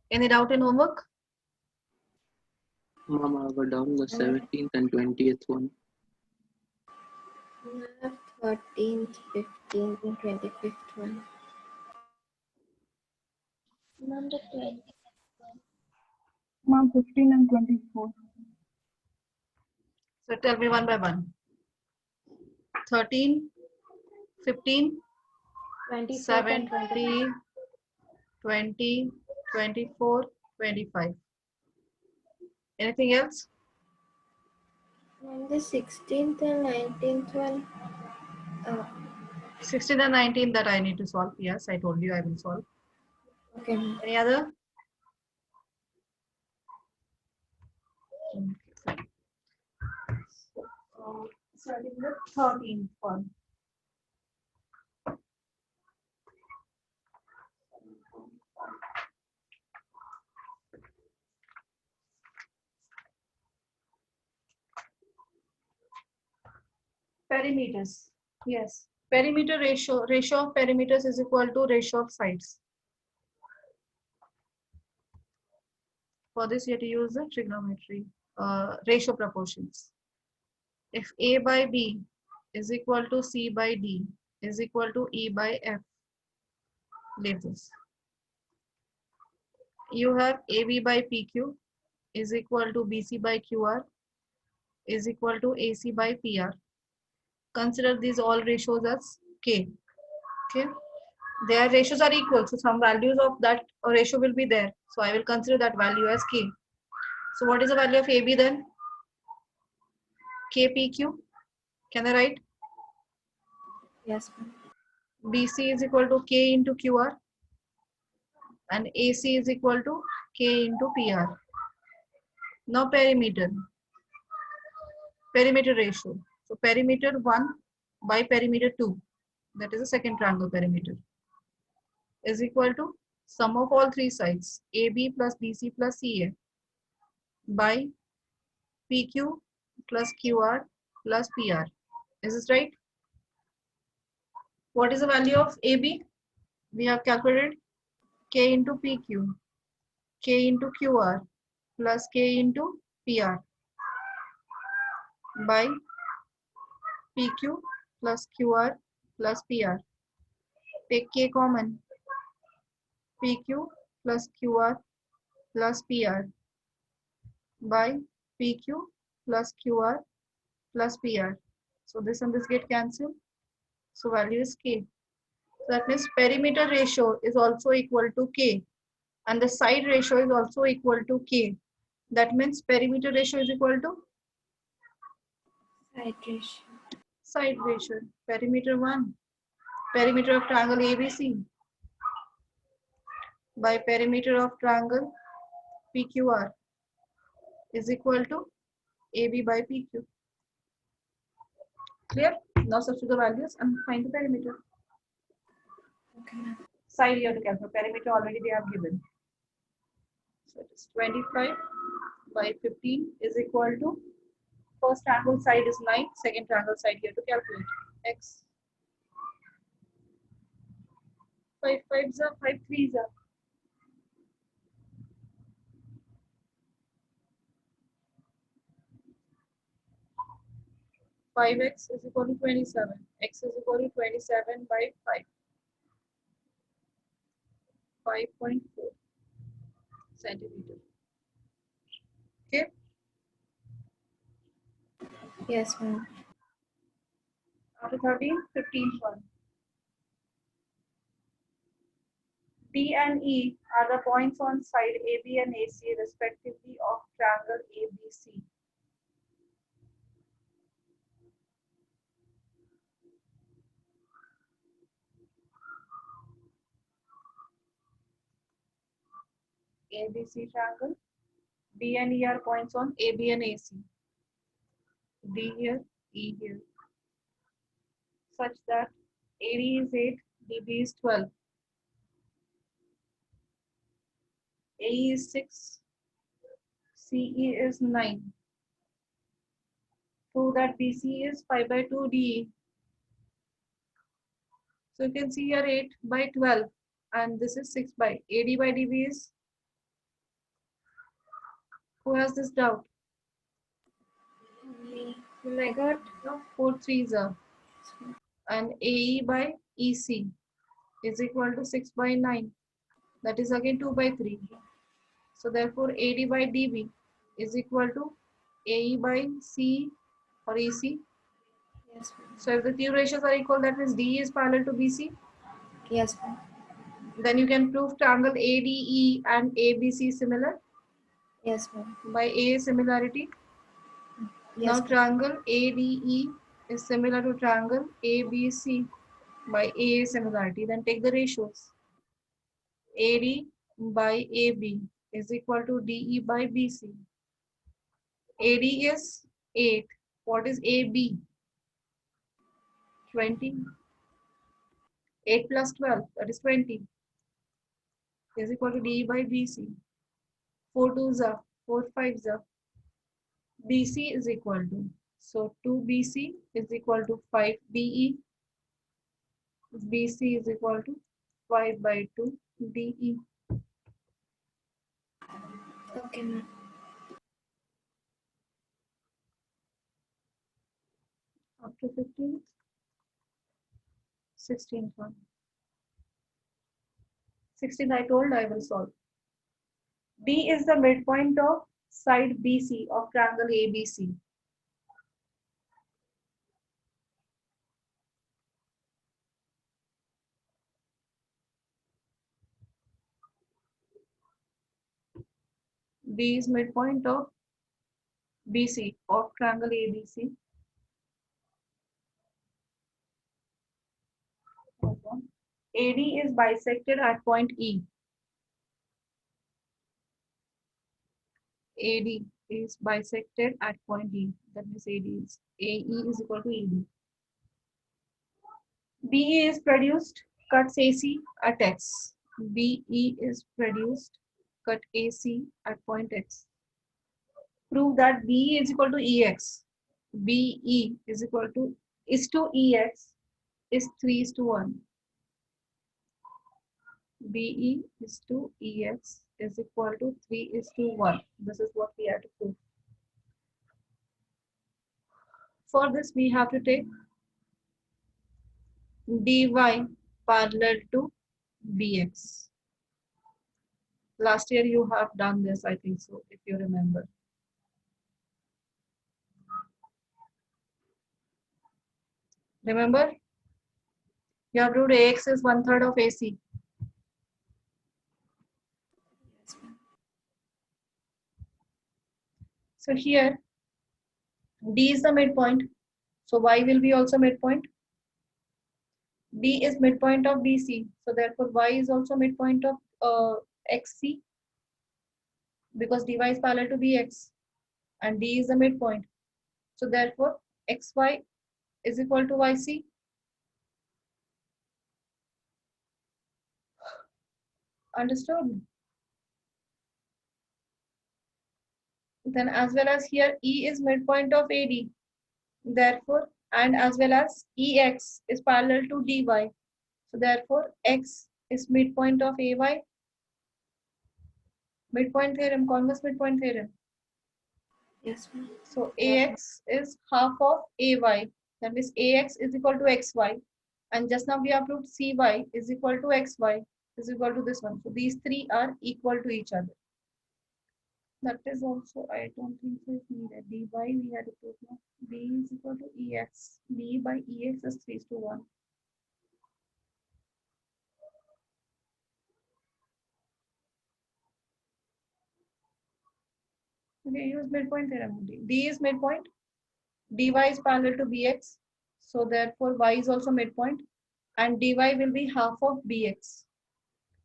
Any doubt in homework? Ma'am, I got down the 17th and 20th one. 13th, 15th, and 25th one. Ma'am, the 20. Ma'am, 15 and 24. So tell me one by one. 13, 15, 17, 20, 24, 25. Anything else? And the 16th and 19th one. 16 and 19 that I need to solve. Yes, I told you I will solve. Okay, ma'am. Any other? Okay, fine. So, starting with 13th one. Perimeters. Yes. Perimeter ratio of perimeters is equal to ratio of sides. For this, you have to use the trigonometry ratio proportions. If A by B is equal to C by D is equal to E by F, leave this. You have AB by PQ is equal to BC by QR is equal to AC by PR. Consider these all ratios as K. Okay. Their ratios are equal, so some values of that ratio will be there. So I will consider that value as K. So what is the value of AB then? KPQ. Can I write? Yes, ma'am. BC is equal to K into QR and AC is equal to K into PR. Now perimeter ratio. So perimeter 1 by perimeter 2, that is the second triangle perimeter, is equal to sum of all three sides AB plus BC plus CA by PQ plus QR plus PR. Is this right? What is the value of AB? We have calculated K into PQ, K into QR plus K into PR by PQ plus QR plus PR. Take K common. PQ plus QR plus PR by PQ plus QR plus PR. So this and this get cancelled. So value is K. So that means perimeter ratio is also equal to K and the side ratio is also equal to K. That means perimeter ratio is equal to Side ratio. side ratio. Perimeter 1. Perimeter of triangle ABC by perimeter of triangle PQR is equal to AB by PQ. Clear? Now substitute the values and find the perimeter. Okay, ma'am. Side you have to calculate. Perimeter already they have given. So it is 25 by 15 is equal to first triangle side is 9, second triangle side you have to calculate. X 5 5s are 5 3s are 5x is equal to 27. X is equal to 27 by 5. 5.4 centimeter. Okay. Yes, ma'am. After 13, 15th one. D and E are the points on side AB and AC respectively of triangle ABC. ABC triangle. D and E are points on AB and AC. D here, E here. Such that AD is 8, DB is 12. AE is 6, CE is 9. So that BC is 5 by 2 DE. So you can see here 8 by 12 and this is 6 by AD by DB is Who has this doubt? Me. I got. No, 4 threes are. And AE by EC is equal to 6 by 9. That is again 2 by 3. So therefore AD by DB is equal to AE by C or EC. Yes, ma'am. So if the two ratios are equal, that means D is parallel to BC. Yes, ma'am. Then you can prove triangle ADE and ABC similar Yes, ma'am. by A similarity. Now Yes, ma'am. triangle ADE is similar to triangle ABC by A similarity. Then take the ratios. AD by AB is equal to DE by BC. AD is 8. What is AB? 20. 8 plus 12, that is 20, is equal to DE by BC. 4 2s are, 4 5s are. BC is equal to, so 2 BC is equal to 5 DE. BC is equal to 5 by 2 DE. Okay, ma'am. After 15th, 16th one. 16th I told I will solve. D is the midpoint of side BC of triangle ABC. D is midpoint of BC of triangle ABC. AD is bisected at point E. AD is bisected at point E. That means AD is AE is equal to AD. BE is produced, cuts AC at X. BE is produced, cut AC at point X. Prove that BE is equal to EX. BE is equal to EX is 3:1. BE is to EX is equal to 3:1. This is what we have to prove. For this, we have to take dy parallel to bx. Last year you have done this, I think so, if you remember. Remember? You have proved AX is 1/3 of AC. Yes, ma'am. So here, D is the midpoint. So Y will be also midpoint. D is midpoint of BC. So therefore Y is also midpoint of XC because dy is parallel to BX and D is the midpoint. So therefore XY is equal to YC. Understood? Then as well as here E is midpoint of AD. Therefore, and as well as EX is parallel to DY. So therefore, X is midpoint of AY. Midpoint theorem, Converse midpoint theorem. Yes, ma'am. So AX is half of AY. That means AX is equal to XY. And just now we have proved CY is equal to XY is equal to this one. So these three are equal to each other. That is also, I don't think so is needed. Dy we had to prove now. D is equal to EX. D by EX is 3:1. Okay, use midpoint theorem only. D is midpoint. Dy is parallel to Bx. So therefore y is also midpoint. And dy will be half of Bx.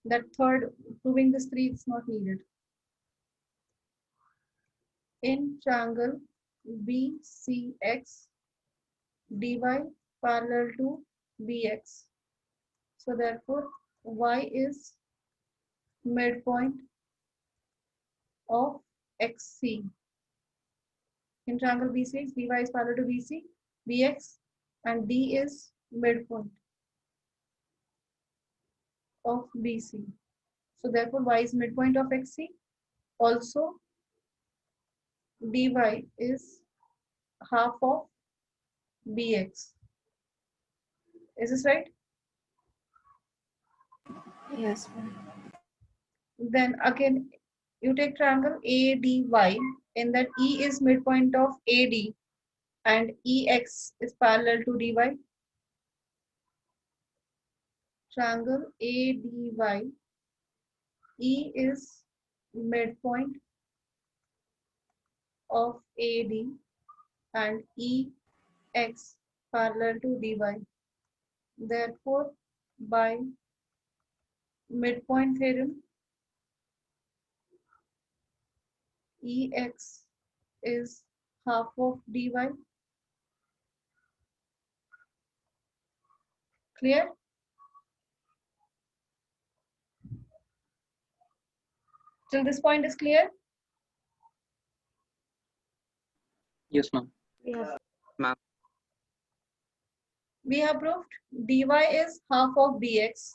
That third, proving this 3 is not needed. In triangle BCX, dy parallel to Bx. So therefore, y is midpoint of XC. In triangle BCX, dy is parallel to BC, Bx, and D is midpoint of BC. So therefore, y is midpoint of XC. Also, dy is half of bx. Is this right? Yes, ma'am. Then again, you take triangle ADY, in that E is midpoint of AD and EX is parallel to DY. Triangle ADY, E is midpoint of AD and EX parallel to DY. Therefore, by midpoint theorem, EX is half of DY. Clear? Till this point is clear? Yes, ma'am. Yes. Ma'am. We have proved dy is half of dx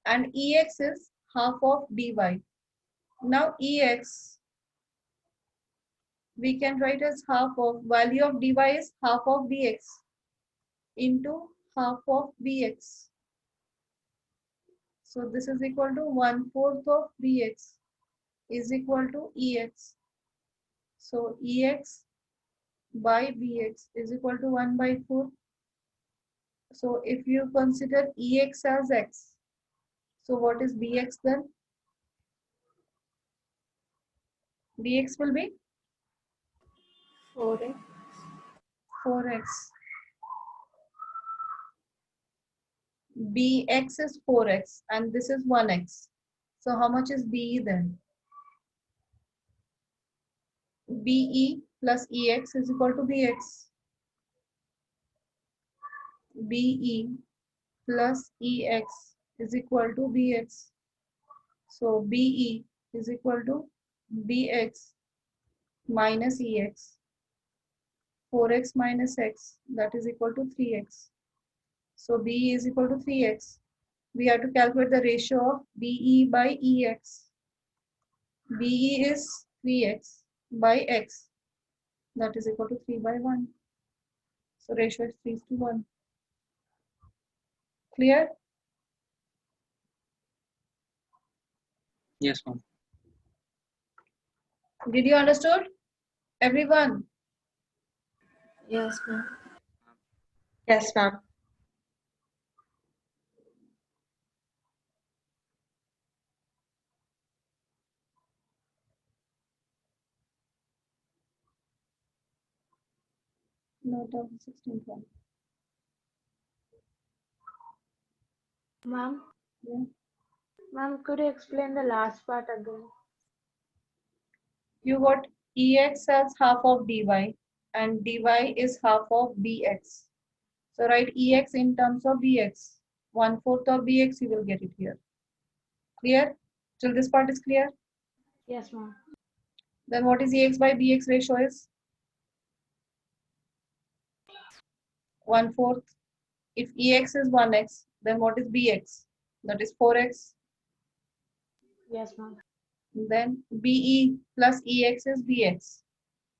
and ex is half of dy. Now ex we can write as half of, value of dy is half of dx into half of bx. So this is equal to 1/4 of bx is equal to ex. So ex by bx is equal to 1/4. So if you consider ex as x, so what is bx then? Bx will be 4x. 4x. Bx is 4x and this is 1x. So how much is Be then? Be plus ex is equal to bx. Be plus ex is equal to bx. So Be is equal to bx minus ex. 4x minus x, that is equal to 3x. So Be is equal to 3x. We have to calculate the ratio of Be by ex. Be is 3x by x, that is equal to 3/1. So ratio is 3:1. Clear? Yes, ma'am. Did you understood? Everyone? Yes, ma'am. Yes, ma'am. Note of 16th one. Ma'am, Yeah. ma'am, could you explain the last part again? You got ex as half of dy and dy is half of bx. So write ex in terms of bx. 1/4 of bx, you will get it here. Clear? Till this part is clear? Yes, ma'am. Then what is ex by bx ratio is? 1/4. If ex is 1x, then what is bx? That is 4x. Yes, ma'am. Then be plus ex is bx.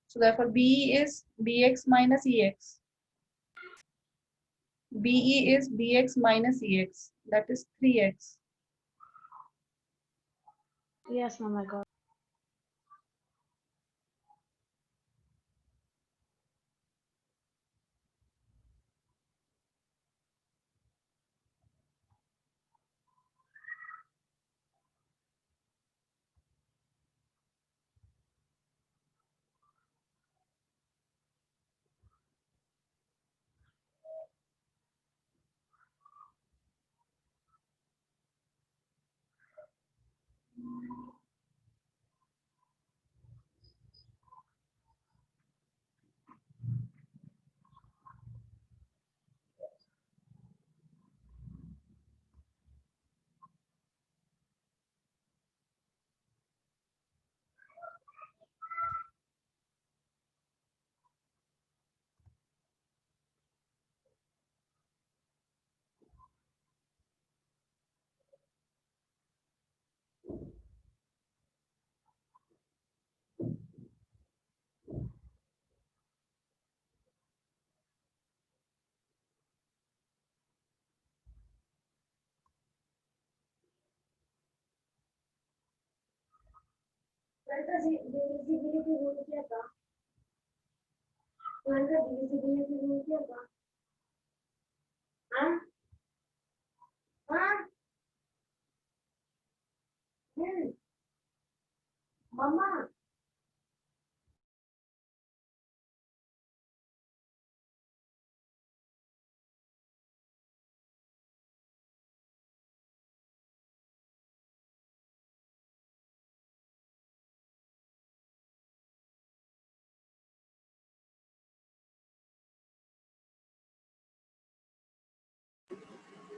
So therefore be is bx minus ex. Be is bx minus ex. That is 3x. Yes, ma'am, I got.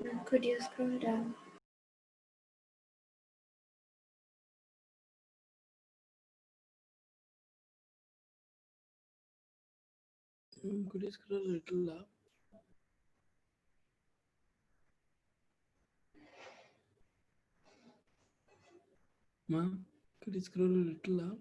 Ma'am, could you scroll down? Could you scroll a little up? Ma'am, could you scroll a little up?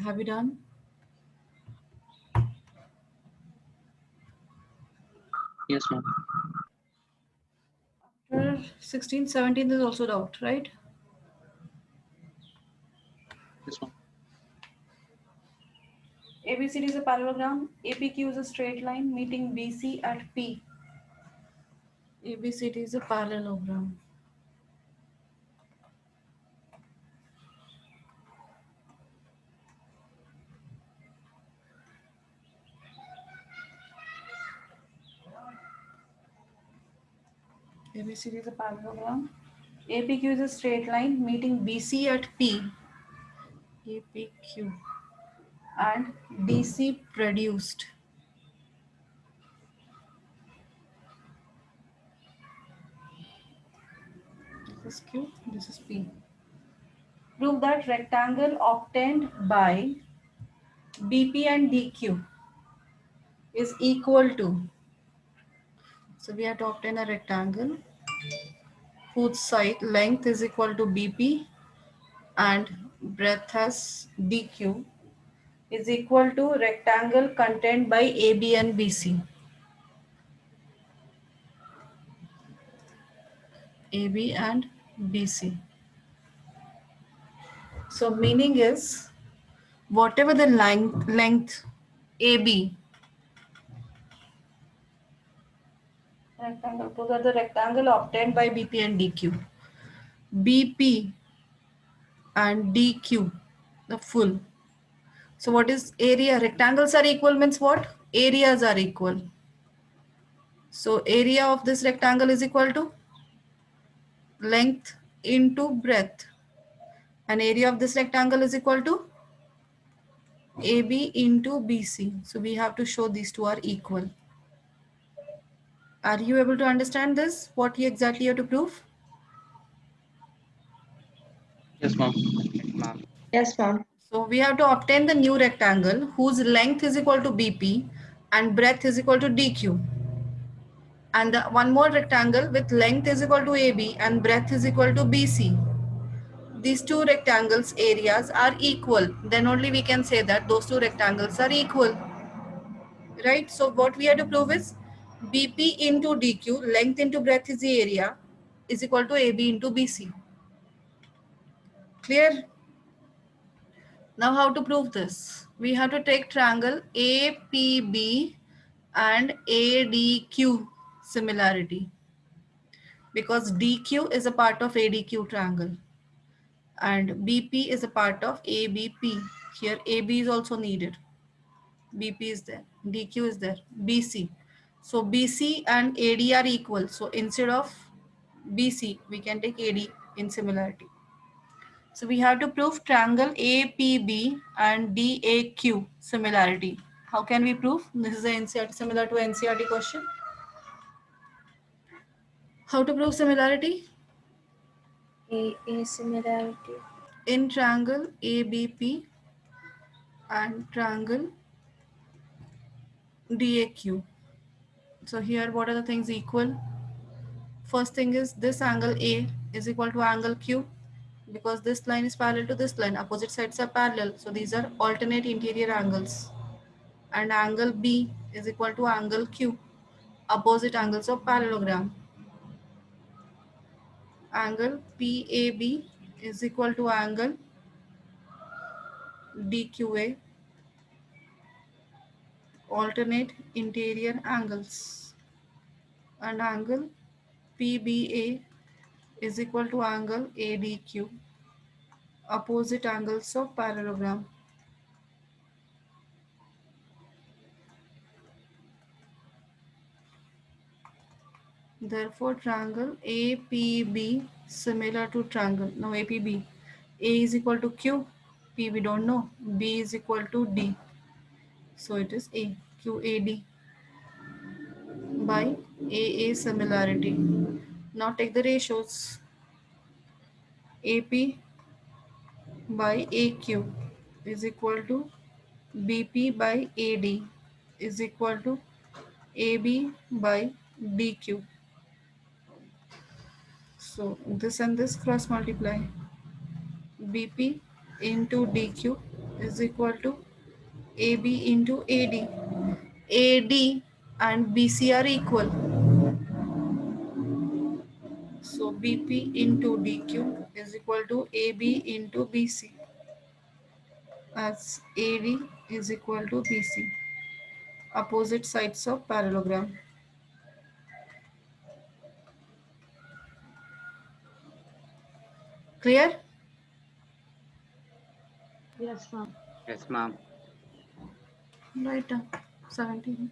Have you done? Yes, ma'am. After 16, 17 is also doubt, right? Yes, ma'am. ABCD is a parallelogram. APQ is a straight line meeting BC at P. ABCD is a parallelogram. ABCD is a parallelogram. APQ is a straight line meeting BC at P. APQ and DC produced. This is Q, this is P. Prove that rectangle obtained by BP and DQ is equal to. So we have to obtain a rectangle whose side length is equal to BP and breadth as DQ is equal to rectangle contained by AB and BC. AB and BC. So meaning is whatever the length AB rectangle, those are the rectangle obtained by BP and DQ. BP and DQ, the full. So what is area? Rectangles are equal means what? Areas are equal. So area of this rectangle is equal to length into breadth. And area of this rectangle is equal to AB into BC. So we have to show these two are equal. Are you able to understand this? What you exactly have to prove? Yes, ma'am. Yes, ma'am. So we have to obtain the new rectangle whose length is equal to BP and breadth is equal to DQ. And the one more rectangle with length is equal to AB and breadth is equal to BC. These two rectangles areas are equal. Then only we can say that those two rectangles are equal. Right? So what we have to prove is BP into DQ, length into breadth is the area, is equal to AB into BC. Clear? Now how to prove this? We have to take triangle APB and ADQ similarity, because DQ is a part of ADQ triangle and BP is a part of ABP. Here AB is also needed. BP is there, DQ is there, BC. So BC and AD are equal. So instead of BC, we can take AD in similarity. So we have to prove triangle APB and DAQ similarity. How can we prove? This is a NCERT, similar to NCERT question. How to prove similarity? A similarity. In triangle ABP and triangle DAQ. So here what are the things equal? First thing is this angle A is equal to angle Q, because this line is parallel to this line. Opposite sides are parallel. So these are alternate interior angles. And angle B is equal to angle Q, opposite angles of parallelogram. Angle PAB is equal to angle DQA, alternate interior angles. And angle PBA is equal to angle ADQ, opposite angles of parallelogram. Therefore, triangle APB similar to triangle. Now APB, A is equal to Q, P we don't know, B is equal to D. So it is A, QAD by AA similarity. Now take the ratios. AP by AQ is equal to BP by AD is equal to AB by DQ. So this and this cross multiply. BP into DQ is equal to AB into AD. AD and BC are equal. So BP into DQ is equal to AB into BC, as AD is equal to BC. Opposite sides of parallelogram. Clear? Yes, ma'am. Yes, ma'am. Right. 17.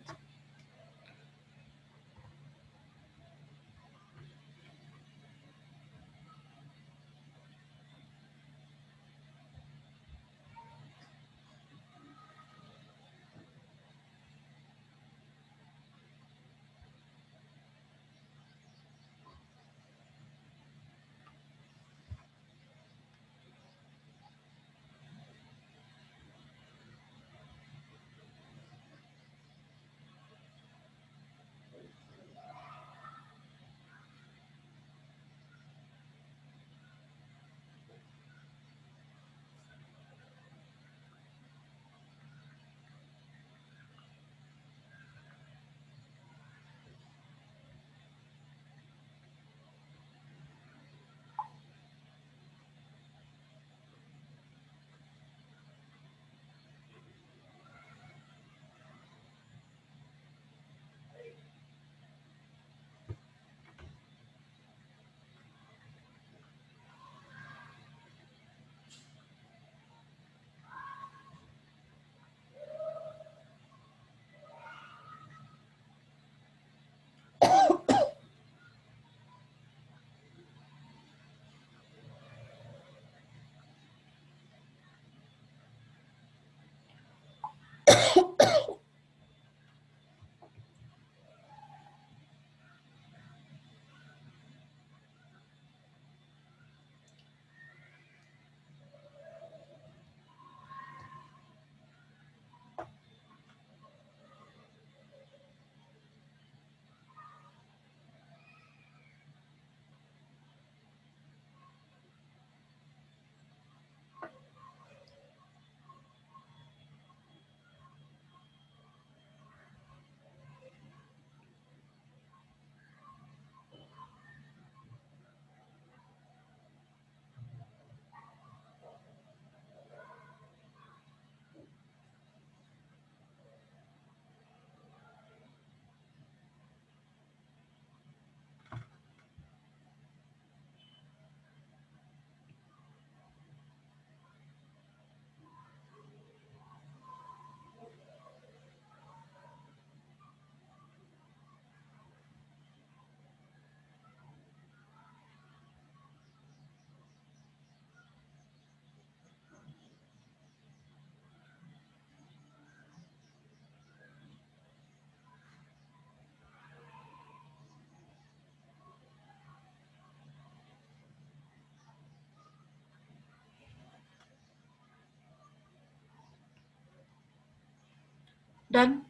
Done?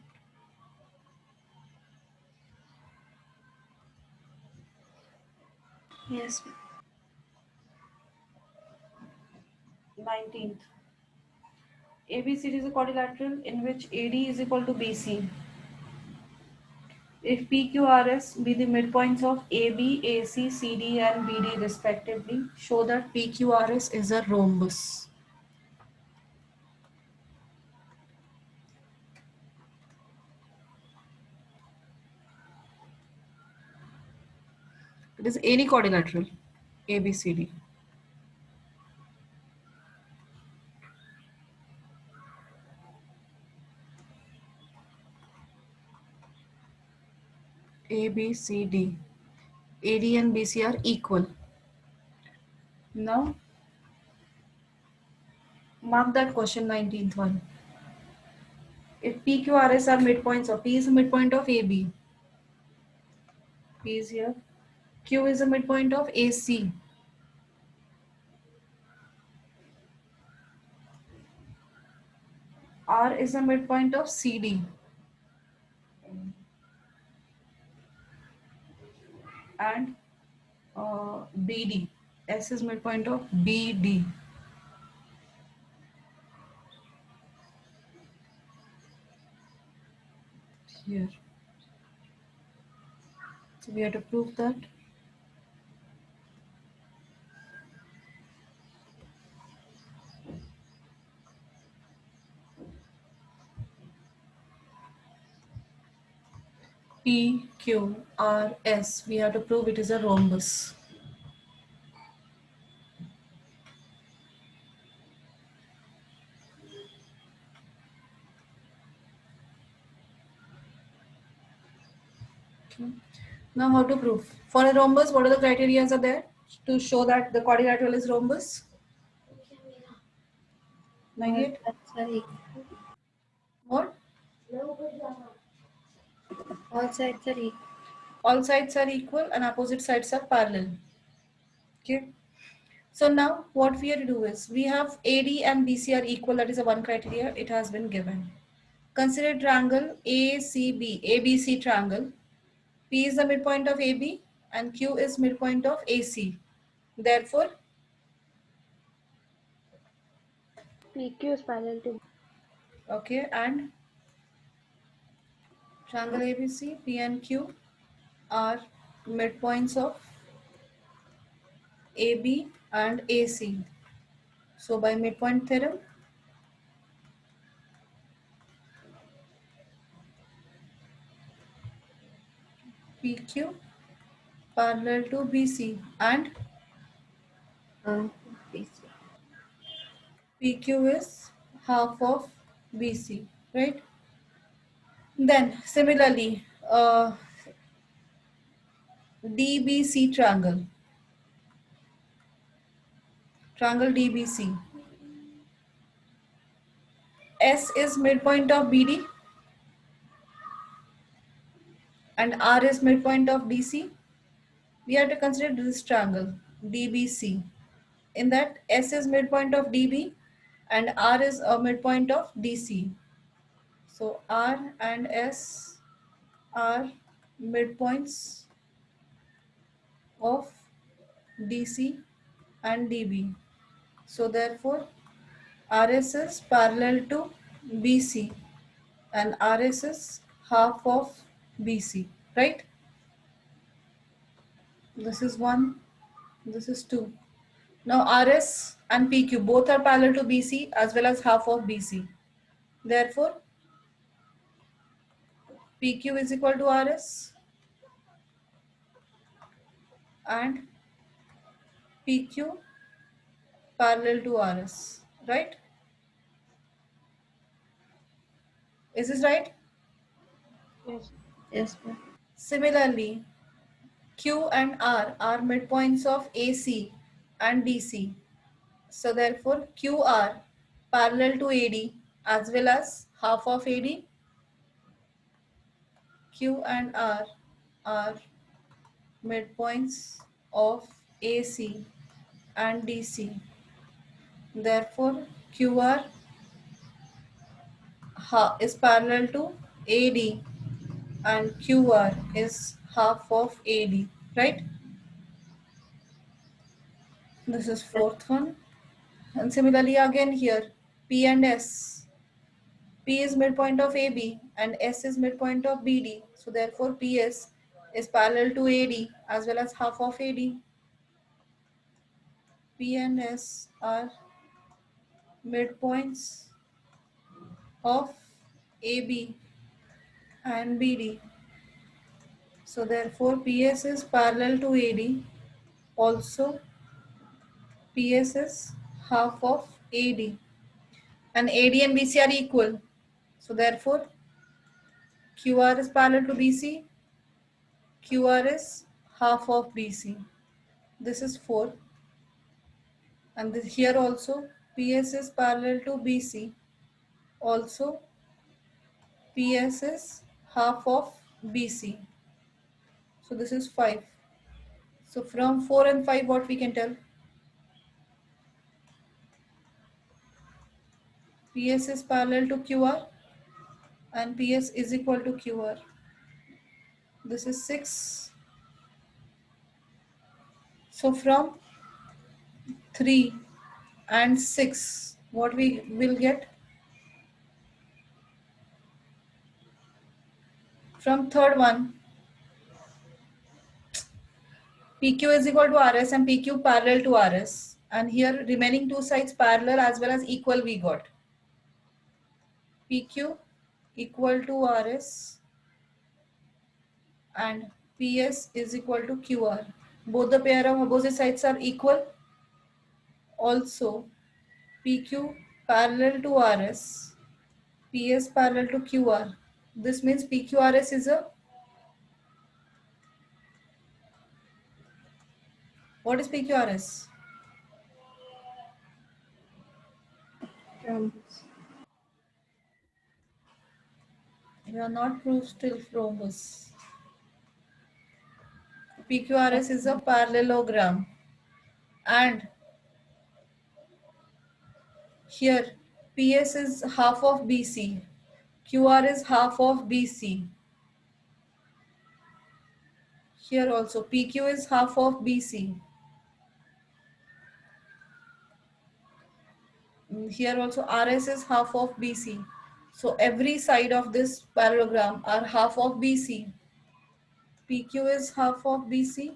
Yes. 19th. ABCD is a quadrilateral in which AD is equal to BC. If PQRS be the midpoints of AB, AC, CD and BD respectively, Show that PQRS is a rhombus. It is any quadrilateral, ABCD. ABCD. AD and BC are equal. Now, mark that question 19th one. If PQRS are midpoints of P is the midpoint of AB. P is here. Q is the midpoint of AC. R is the midpoint of CD. And BD. S is midpoint of BD. Here. So we have to prove that. P, Q, R, S. We have to prove it is a rhombus. Okay. Now how to prove? For a rhombus, what are the criteria are there to show that the quadrilateral is rhombus? 98? Sorry. What? All sides are equal. All sides are equal and opposite sides are parallel. Okay. So now what we have to do is, we have AD and BC are equal, that is a one criteria, it has been given. Consider triangle ACB, ABC triangle. P is the midpoint of AB and Q is midpoint of AC. Therefore, PQ is parallel to okay, and triangle ABC, P and Q are midpoints of AB and AC. So by midpoint theorem, PQ parallel to BC and BC. PQ is half of BC, right? Then similarly, DBC triangle, triangle DBC. S is midpoint of BD and R is midpoint of DC. We have to consider this triangle DBC. In that, S is midpoint of DB and R is a midpoint of DC. So R and S are midpoints of DC and DB. So therefore, RS is parallel to BC and RS is half of BC, right? This is 1, this is 2. Now RS and PQ both are parallel to BC as well as half of BC. Therefore, PQ is equal to RS and PQ parallel to RS, right? Is this right? yes. Yes, ma'am. Similarly, Q and R are midpoints of AC and DC. So therefore, QR parallel to AD as well as half of AD. Q and R are midpoints of AC and DC. Therefore, QR is parallel to AD and QR is half of AD, right? This is fourth one. And similarly again here, P and S. P is midpoint of AB and S is midpoint of BD. So therefore PS is parallel to AD as well as half of AD. P and S are midpoints of AB and BD. So therefore PS is parallel to AD. Also PS is half of AD. And AD and BC are equal. So therefore QR is parallel to BC. QR is half of BC. This is 4. And this here also PS is parallel to BC. Also PS is half of BC. So this is 5. So from 4 and 5 what we can tell? PS is parallel to QR and PS is equal to QR. This is 6. So from 3 and 6 what we will get? From third one, PQ is equal to RS and PQ parallel to RS. And here remaining two sides parallel as well as equal we got. PQ equal to RS and PS is equal to QR. Both the pair of opposite sides are equal. Also PQ parallel to RS, PS parallel to QR. This means PQRS is a, what is PQRS? Rhombus. We are not proved still rhombus. PQRS is a parallelogram. And here PS is half of BC. QR is half of BC. Here also PQ is half of BC. Here also RS is half of BC. So every side of this parallelogram are half of BC. PQ is half of BC.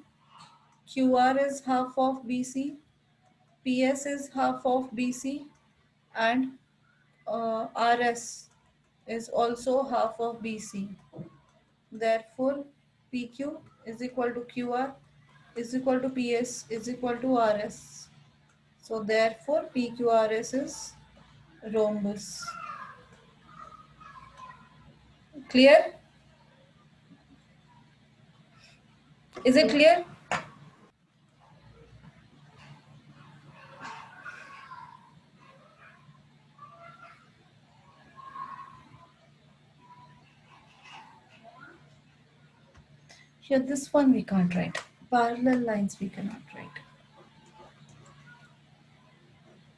QR is half of BC. PS is half of BC. And RS is also half of BC. Therefore, PQ is equal to QR is equal to PS is equal to RS. So therefore, PQRS is rhombus. Clear? Is it clear? Here, this one we can't write. Parallel lines we cannot write.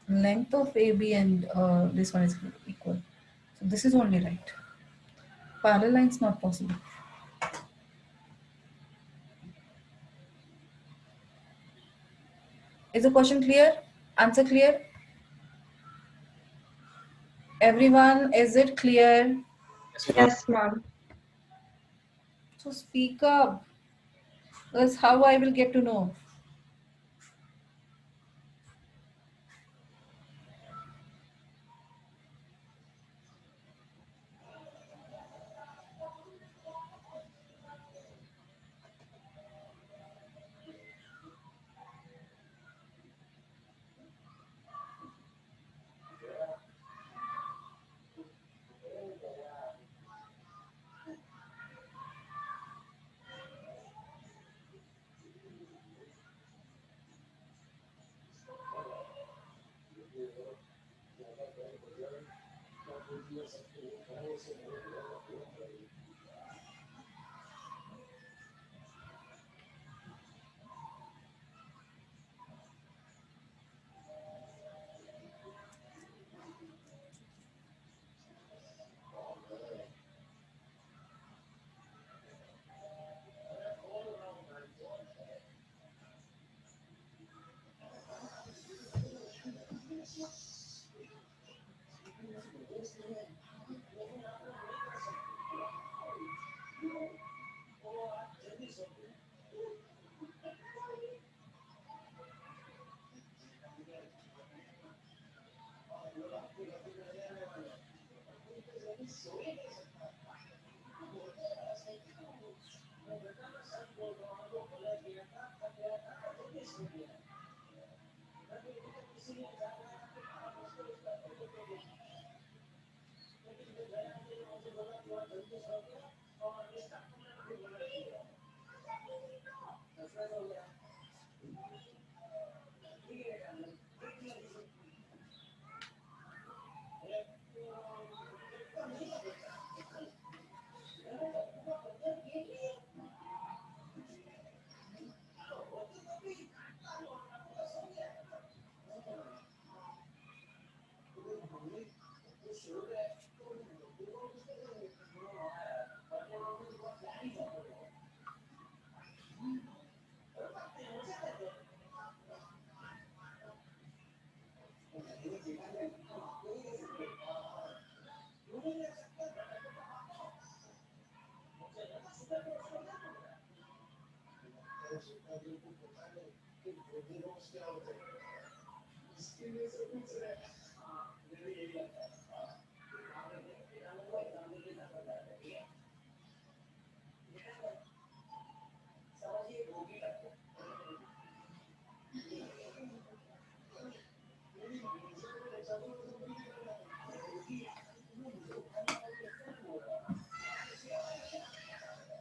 Length of AB and this one is equal. So this is only right. Parallel lines not possible. Is the question clear? Answer clear? Everyone, is it clear? Yes, ma'am. So speak up. That's how I will get to know.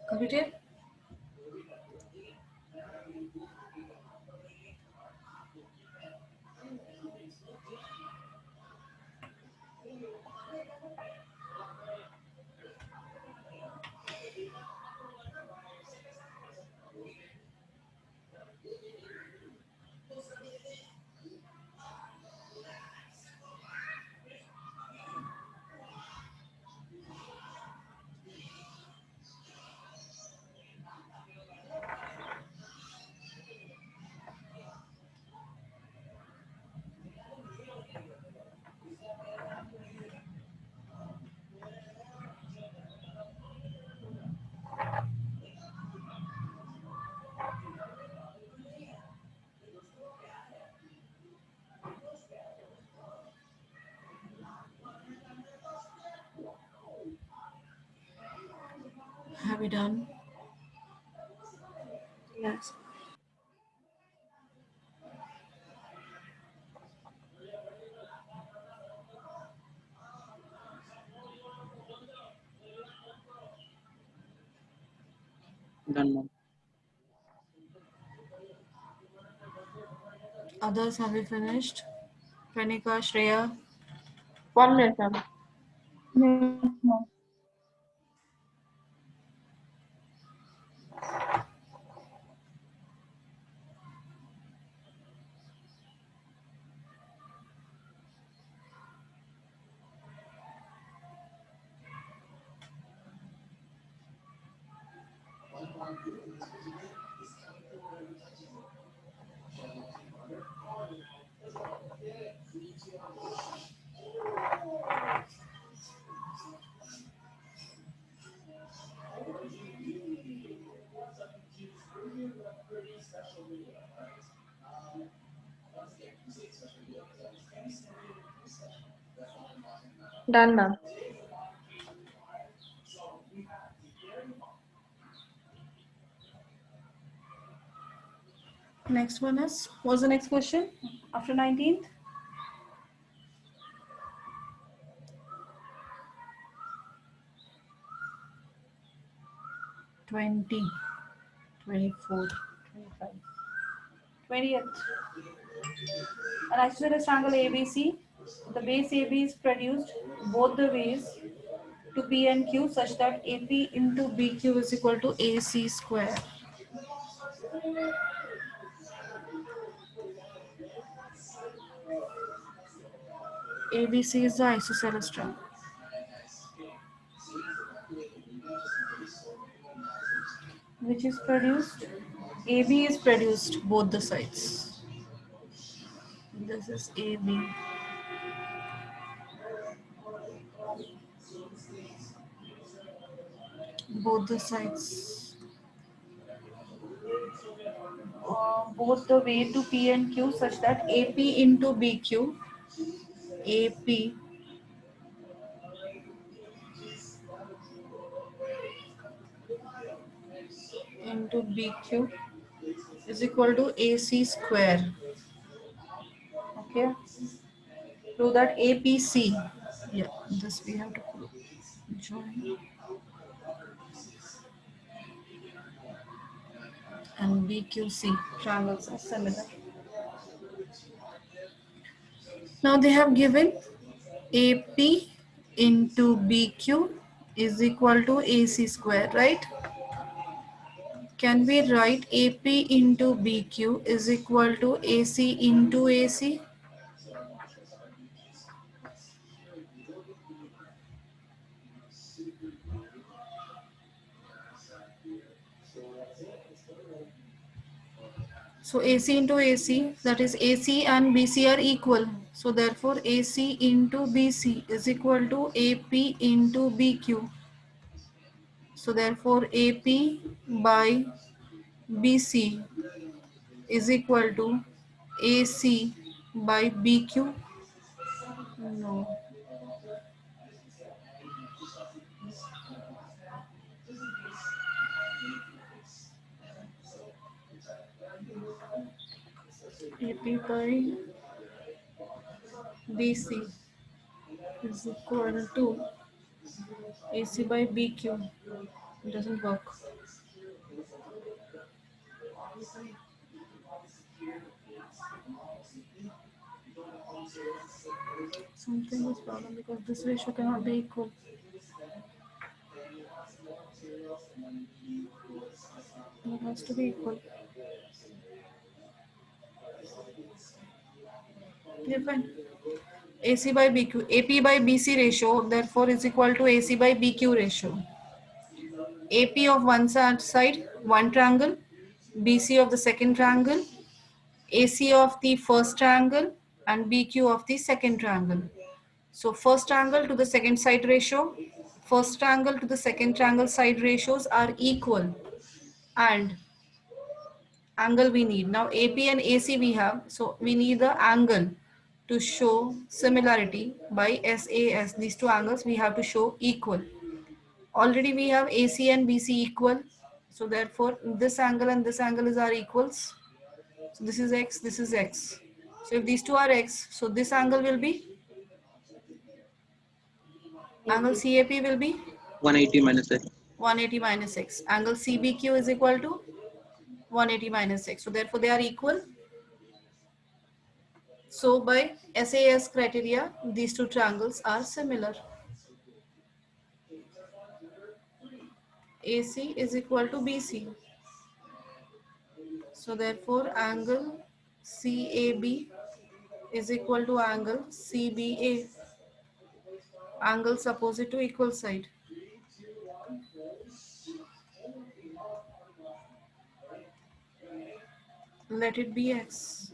Completed? Have we done? Yes. Done, ma'am. Others, have we finished? Pranika, Shreya? 1 minute, ma'am. Yes, ma'am. Done, ma'am. Next one is, what's the next question after 19th? Twenty, 24, 25, 20th. An isosceles triangle ABC. The base AB is produced both the ways to P and Q such that AP into BQ is equal to AC square. ABC is the isosceles triangle, which is produced, AB is produced both the sides. This is AB. Both the sides. Both the way to P and Q such that AP into BQ, AP into BQ is equal to AC square. Okay. Do that APC. Yeah, this we have to join. And BQC triangles are similar. Now they have given AP into BQ is equal to AC square, right? Can we write AP into BQ is equal to AC into AC? So AC into AC, that is AC and BC are equal. So therefore AC into BC is equal to AP into BQ. So therefore AP by BC is equal to AC by BQ. No. AP by BC is equal to AC by BQ. It doesn't work. Something is problem because this ratio cannot be equal. It has to be equal. Yeah, fine. AC by BQ, AP by BC ratio therefore is equal to AC by BQ ratio. AP of one side, one triangle, BC of the second triangle, AC of the first triangle, and BQ of the second triangle. So first triangle to the second side ratio, first triangle to the second triangle side ratios are equal, and angle we need. Now AP and AC we have, so we need the angle to show similarity by SAS. These two angles we have to show equal. Already we have AC and BC equal, so therefore this angle and this angle is our equals. So this is X, this is X. So if these two are X, so this angle will be, angle CAP will be 180 minus X. 180 minus X. Angle CBQ is equal to 180 minus X. So therefore they are equal. So by SAS criteria, these two triangles are similar. AC is equal to BC. So therefore angle CAB is equal to angle CBA. Angles opposite to equal side. Let it be X.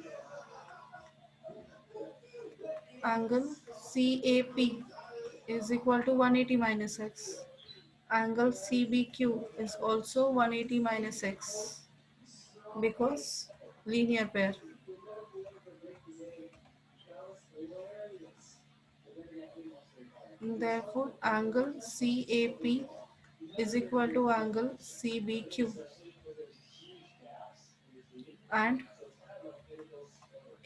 Angle CAP is equal to 180 minus X. Angle CBQ is also 180 minus X because linear pair. Therefore, angle CAP is equal to angle CBQ, and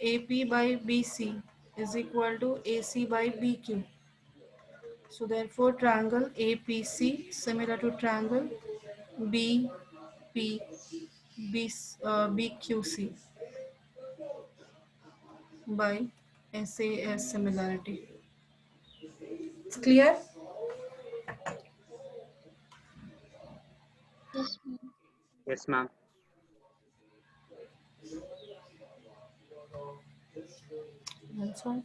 AP by BC is equal to AC by BQ. So therefore, triangle APC similar to triangle BQC by SAS similarity. It's clear? Yes, ma'am. Yes, ma'am. That's all.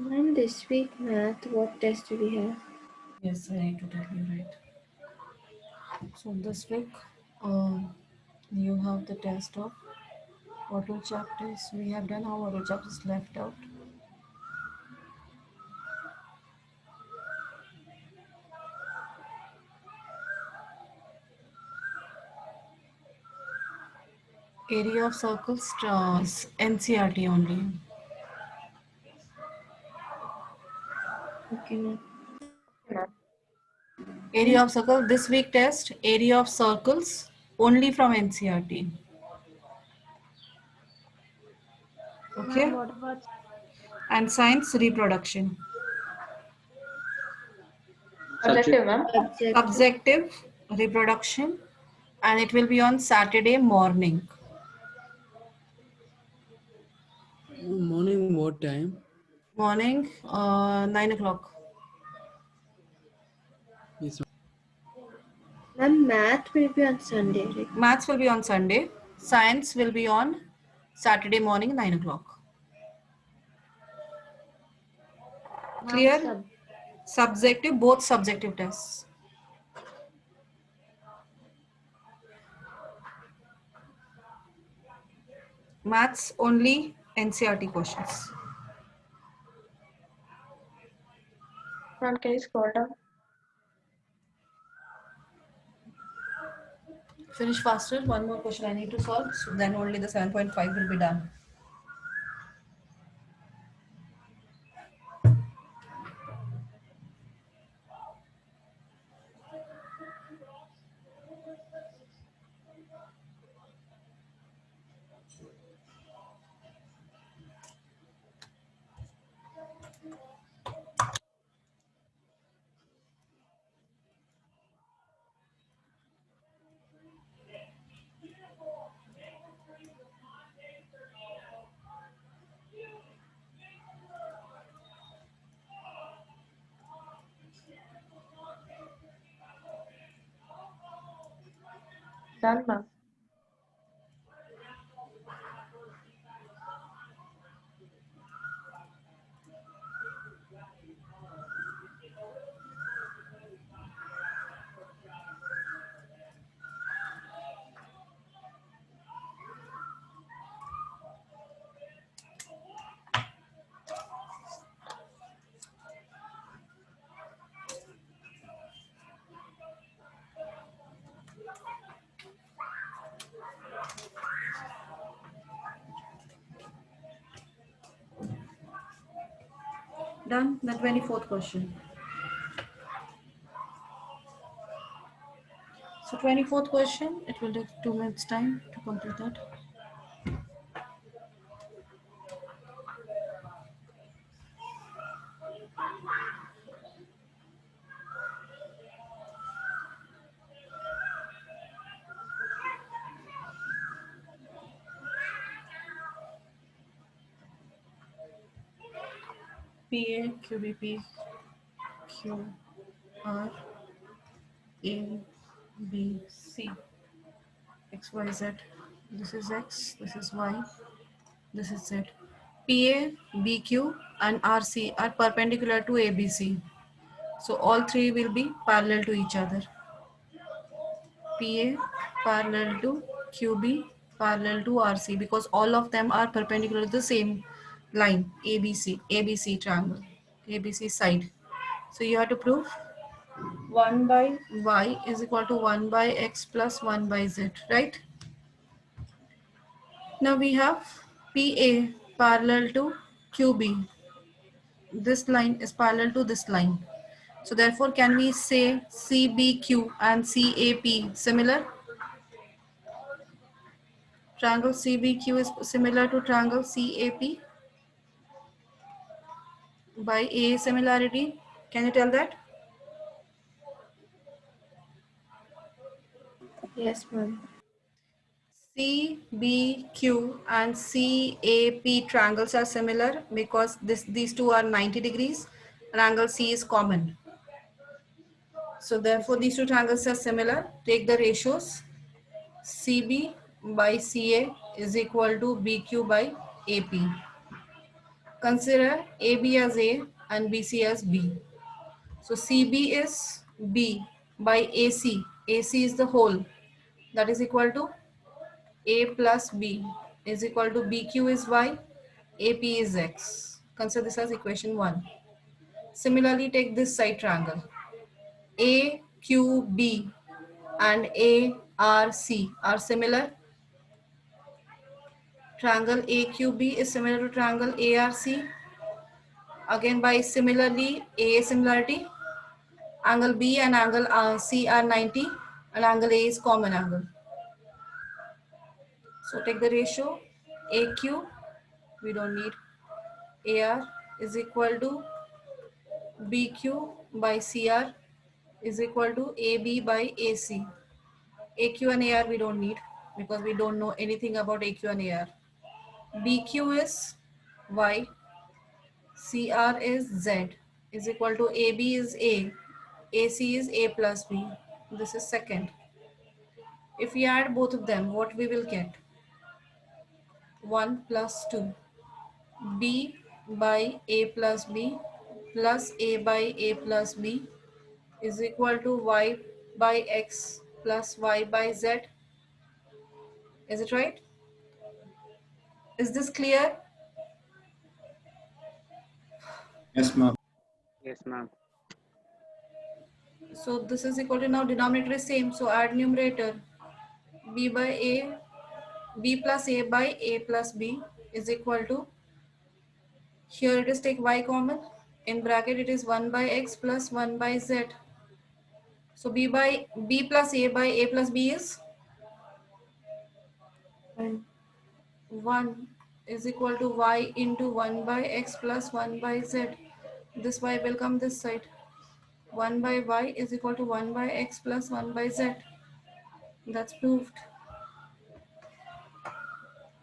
Ma'am, this week math, what test do we have? Yes, I need to tell you, right. So this week, you have the test of what all chapters we have done, how what all chapters left out. Area of circles, NCRT only. Okay, ma'am. Area of circle, this week test, area of circles only from NCRT. Okay, Ma'am, what about and science reproduction. Subjective, ma'am. Subject. Subjective reproduction, and it will be on Saturday morning. Morning, what time? Morning, 9 o'clock. Yes, Ma'am, math will be on Sunday, right? Maths will be on Sunday. Science will be on Saturday morning, 9 o'clock. ma'am, Clear? Subjective, both subjective tests. Maths only NCRT questions. Ma'am, can you scroll down? Finish faster. One more question I need to solve. So then only the 7.5 will be done. Done, ma'am. Done. The 24th question. So 24th question, it will take 2 minutes time to complete that. PA, QBP, Q, R, A, B, C, X, Y, Z. This is X, this is Y, this is Z. PA, BQ, and RC are perpendicular to ABC. So all three will be parallel to each other. PA parallel to QB parallel to RC because all of them are perpendicular to the same line ABC triangle, ABC side. So you have to prove 1 by y is equal to 1 by x plus 1 by z, right? Now we have PA parallel to QB. This line is parallel to this line. So therefore, can we say CBQ and CAP similar? Triangle CBQ is similar to triangle CAP by A similarity. Can you tell that? Yes, ma'am. CBQ and CAP triangles are similar because these two are 90 degrees and angle C is common. So therefore these two triangles are similar. Take the ratios. CB by CA is equal to BQ by AP. Consider AB as A and BC as B. So CB is B by AC. AC is the whole. That is equal to A plus B is equal to BQ is Y, AP is X. Consider this as equation 1. Similarly, take this side triangle. AQB and ARC are similar. Triangle AQB is similar to triangle ARC. Again, by similarly, A similarity, angle B and angle C are 90 and angle A is common angle. So take the ratio AQ, we don't need, AR is equal to BQ by CR is equal to AB by AC. AQ and AR we don't need because we don't know anything about AQ and AR. BQ is Y, CR is Z is equal to AB is A, AC is A plus B. This is second. If we add both of them, what we will get? 1 plus 2. B by A plus B plus A by A plus B is equal to Y by X plus Y by Z. Is it right? Is this clear? Yes, ma'am. Yes, ma'am. So this is equal to, now denominator is same, so add numerator. B by A, B plus A by A plus B is equal to, here it is take Y common, in bracket it is 1 by X plus 1 by Z. So B by B plus A plus B is 1 is equal to Y into 1 by X plus 1 by Z. This Y will come this side. 1 by Y is equal to 1 by X plus 1 by Z. That's proved.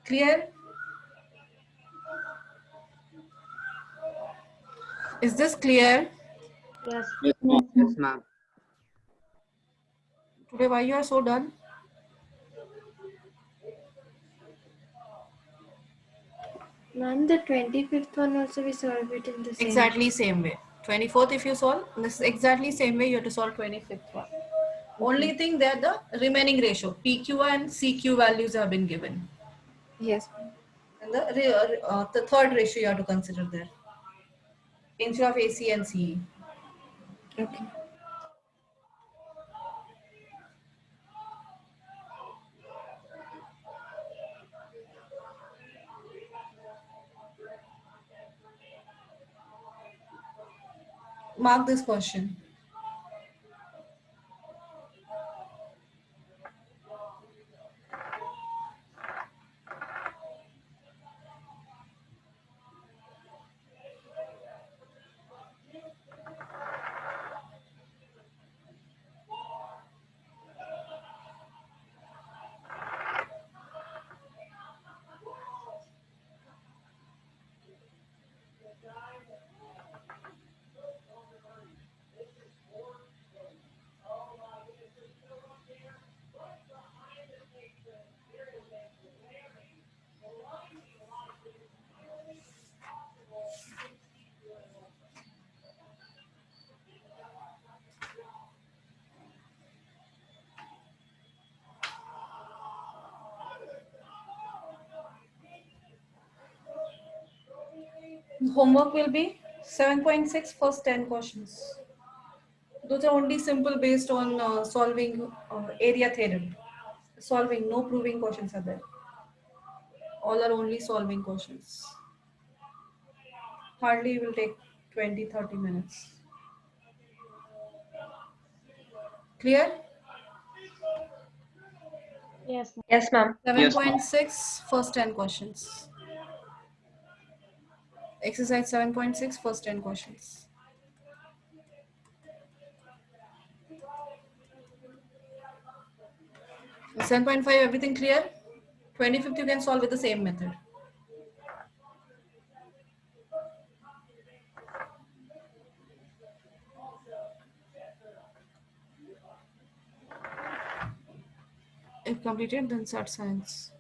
Clear? Is this clear? Yes. Yes, ma'am. Yes, ma'am. Today why you are so dull? Ma'am, the 25th one also we solve it in the same Exactly same way. 24th if you solve, this is exactly same way you have to solve 25th one. Only thing that the remaining ratio, PQ and CQ values have been given. Yes, ma'am. And the third ratio you have to consider there. Instead of AC and CE. Okay. Mark this question. Homework will be 7.6 first 10 questions. Those are only simple based on solving area theorem. Solving, no proving questions are there. All are only solving questions. Hardly will take 20-30 minutes. Clear? Yes. Yes, ma'am. Yes, ma'am. 7.6 first 10 questions. Exercise 7.6 first 10 questions. So 7.5 everything clear? 25th you can solve with the same method. If completed, then start science.